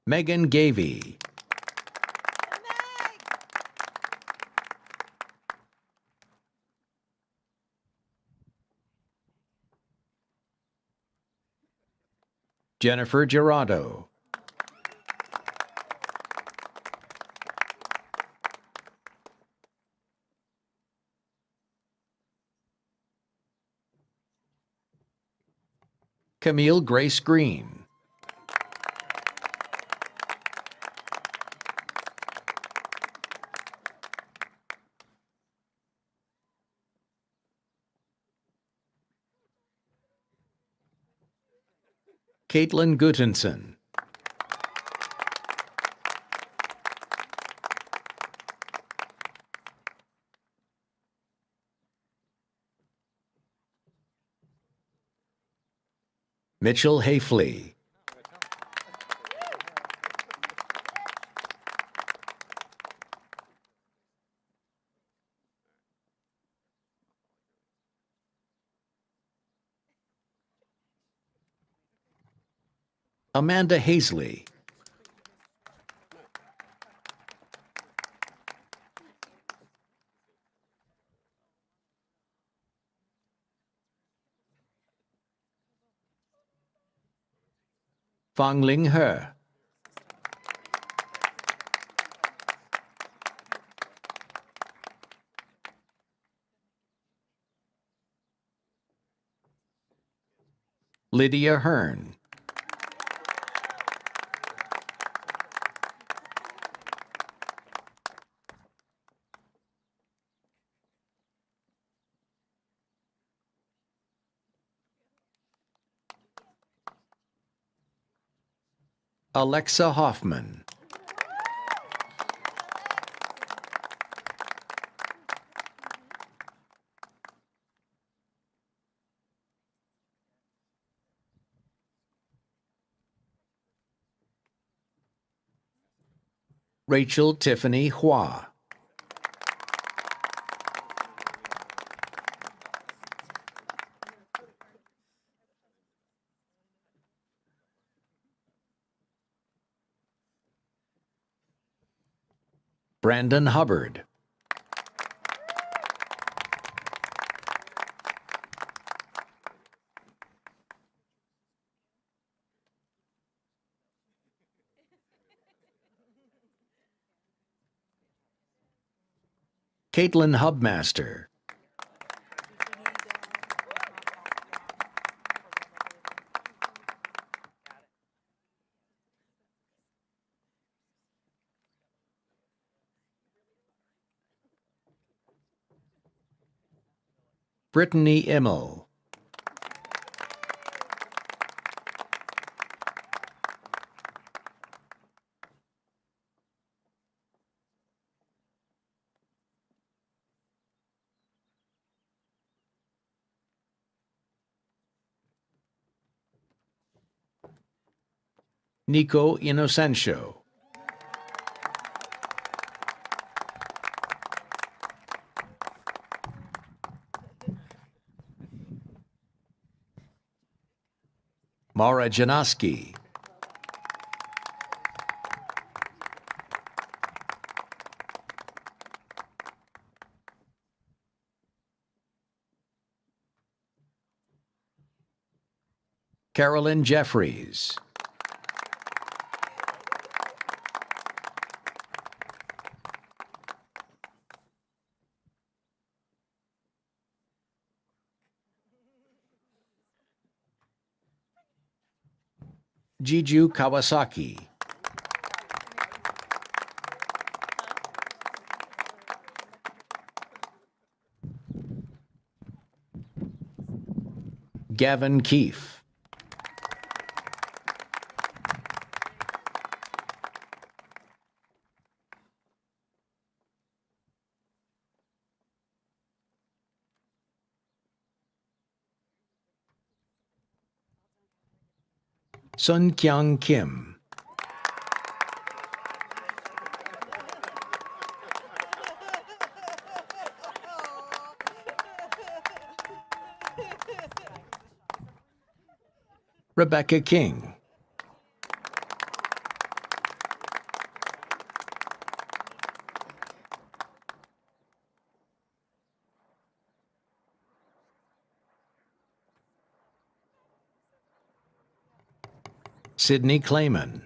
Megan Gavey. Jennifer Gerardo. Camille Grace Green. Caitlin Guttenson. Mitchell Hayfley. Amanda Hazley. Fang Ling He. Lydia Hearn. Alexa Hoffman. Rachel Tiffany Hua. Brandon Hubbard. Caitlin Hubmaster. Brittany Immel. Nico Inocencio. Mara Janoski. Carolyn Jeffries. Jiju Kawasaki. Gavin Keefe. Sun Kyung Kim. Rebecca King. Sydney Clayman.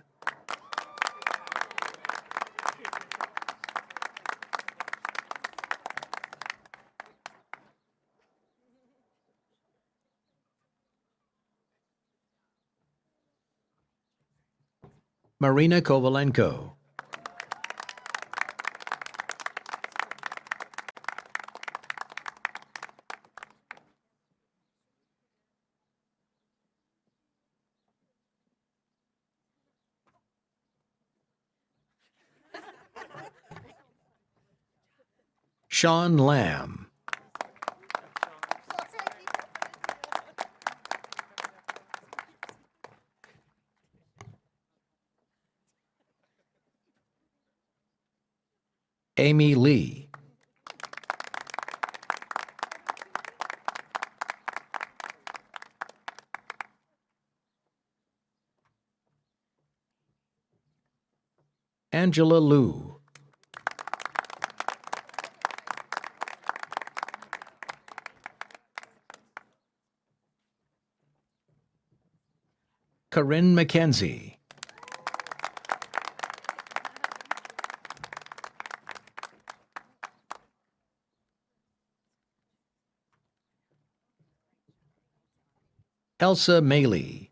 Marina Kovalenko. Sean Lamb. Amy Lee. Angela Liu. Corinne McKenzie. Elsa Maley.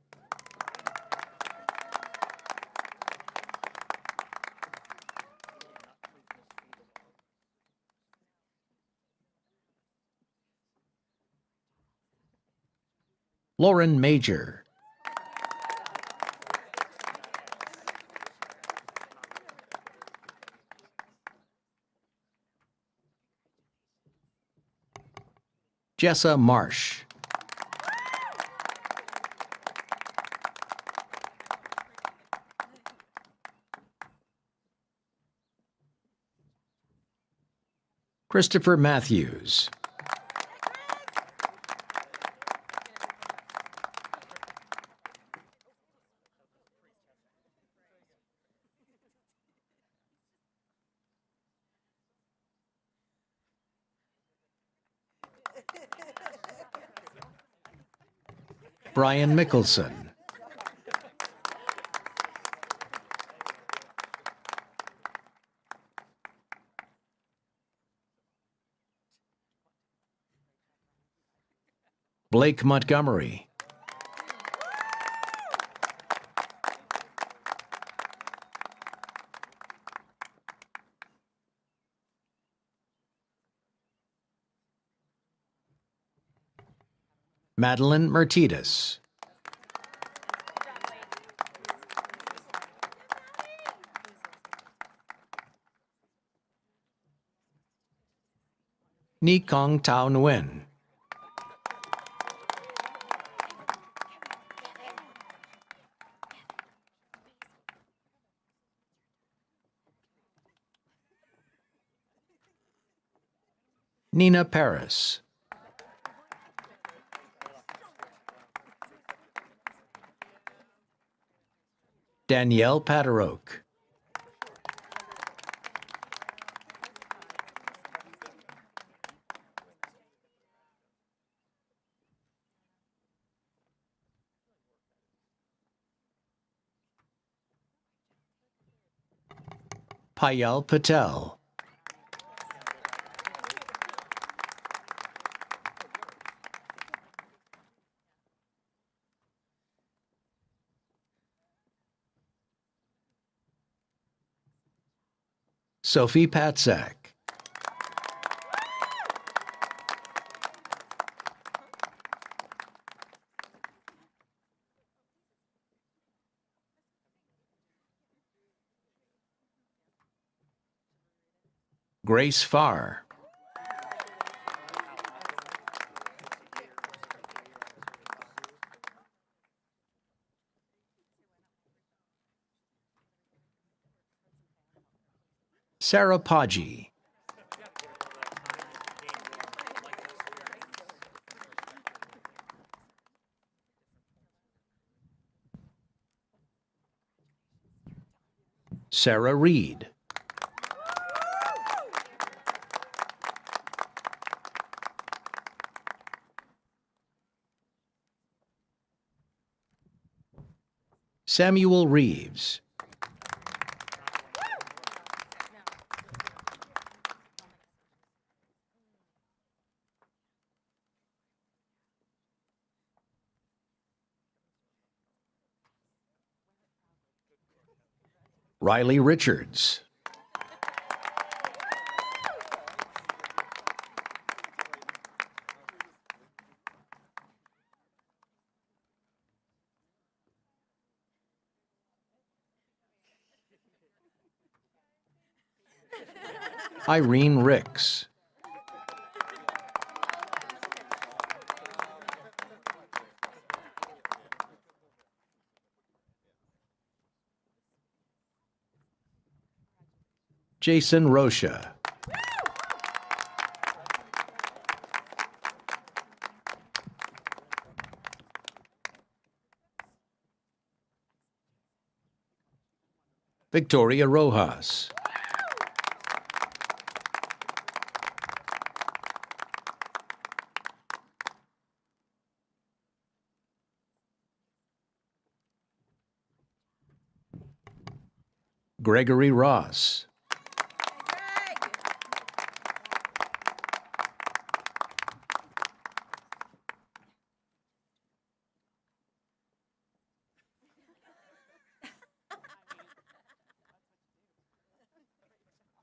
Lauren Major. Jessa Marsh. Christopher Matthews. Brian Mickelson. Blake Montgomery. Madeline Mertitas. Ni Kong Tao Nguyen. Nina Paris. Danielle Paderoke. Payal Patel. Sophie Patzak. Grace Farr. Sarah Podgy. Sarah Reed. Samuel Reeves. Riley Richards. Irene Ricks. Jason Rocha. Victoria Rojas. Gregory Ross.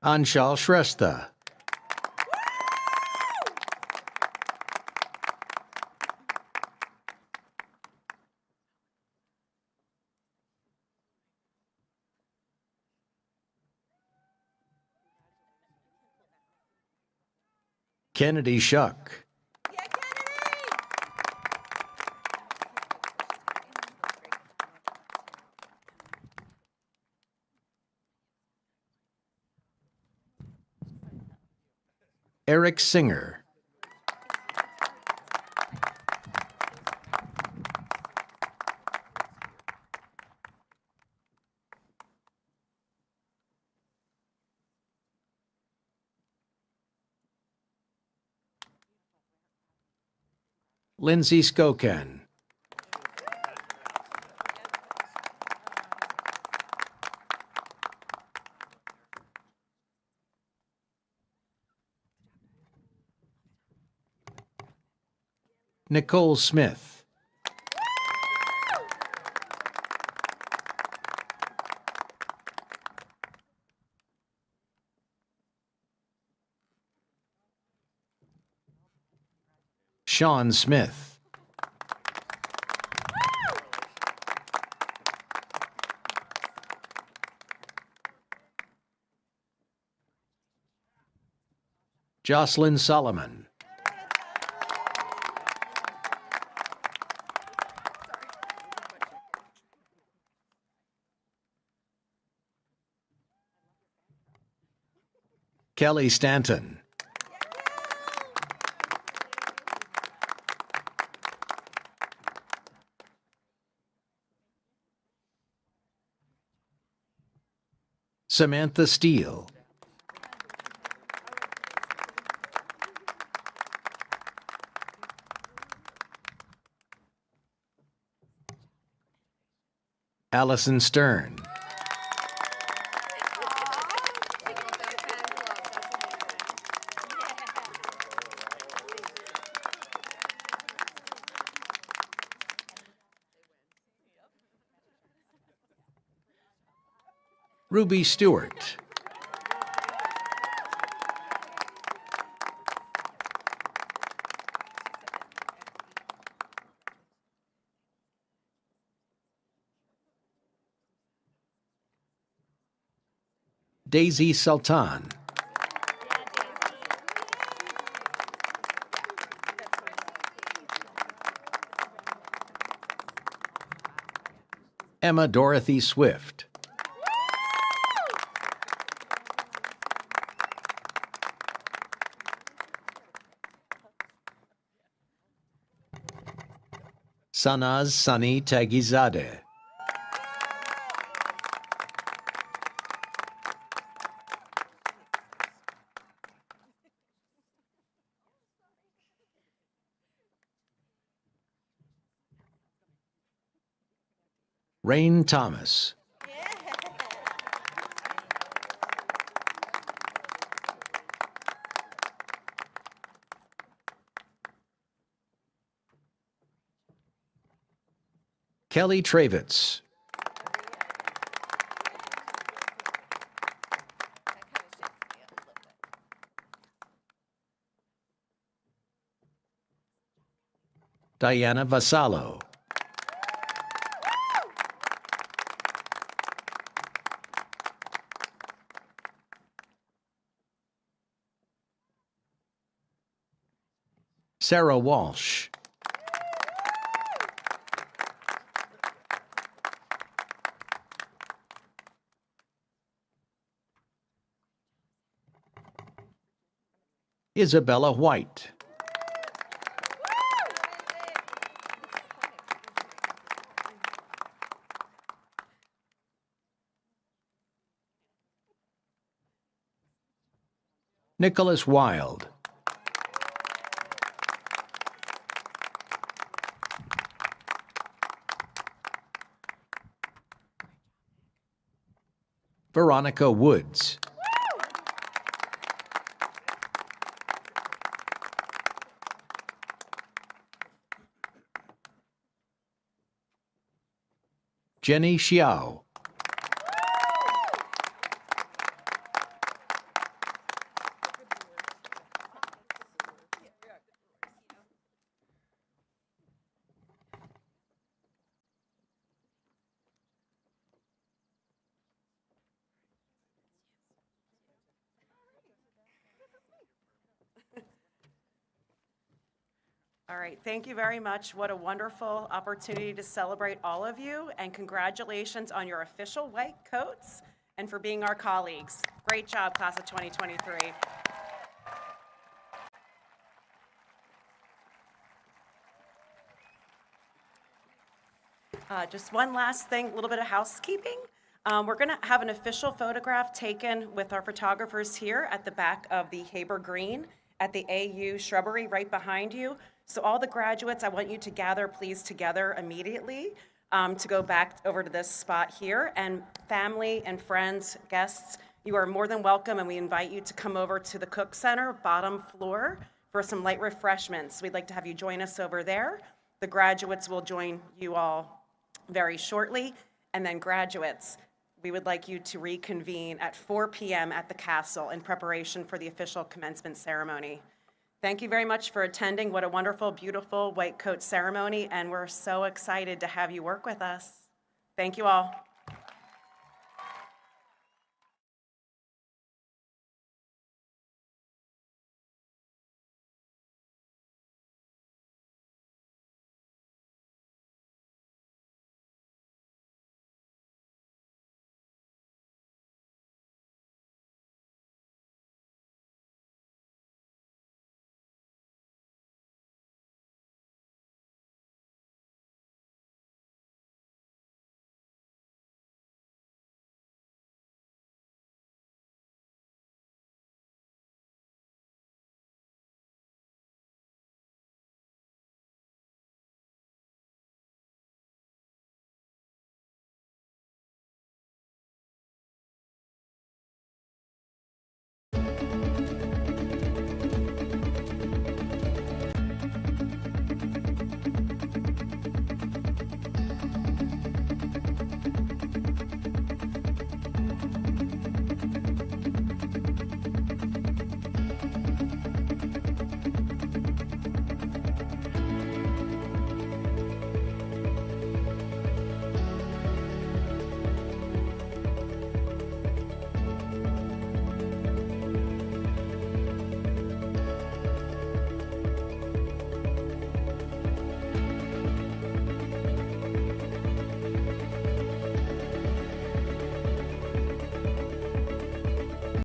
Anshal Shrestha. Kennedy Shuck. Eric Singer. Lindsay Skokan. Nicole Smith. Sean Smith. Jocelyn Solomon. Kelly Stanton. Samantha Steele. Allison Stern. Ruby Stewart. Daisy Sultan. Emma Dorothy Swift. Sanaz Sani Tagizadeh. Rain Thomas. Kelly Travitz. Diana Vasallo. Sarah Walsh. Isabella White. Nicholas Wild, Veronica Woods, Jenny Xiao, All right, thank you very much. What a wonderful opportunity to celebrate all of you, and congratulations on your official white coats and for being our colleagues. Great job, class of 2023. Just one last thing, a little bit of housekeeping. We're going to have an official photograph taken with our photographers here at the back of the Haber Green at the AU shrubbery right behind you. So all the graduates, I want you to gather, please, together immediately to go back over to this spot here. And family and friends, guests, you are more than welcome, and we invite you to come over to the Cook Center, bottom floor, for some light refreshments. We'd like to have you join us over there. The graduates will join you all very shortly. And then graduates, we would like you to reconvene at 4 p.m. at the castle in preparation for the official commencement ceremony. Thank you very much for attending. What a wonderful, beautiful white coat ceremony, and we're so excited to have you work with us. Thank you all.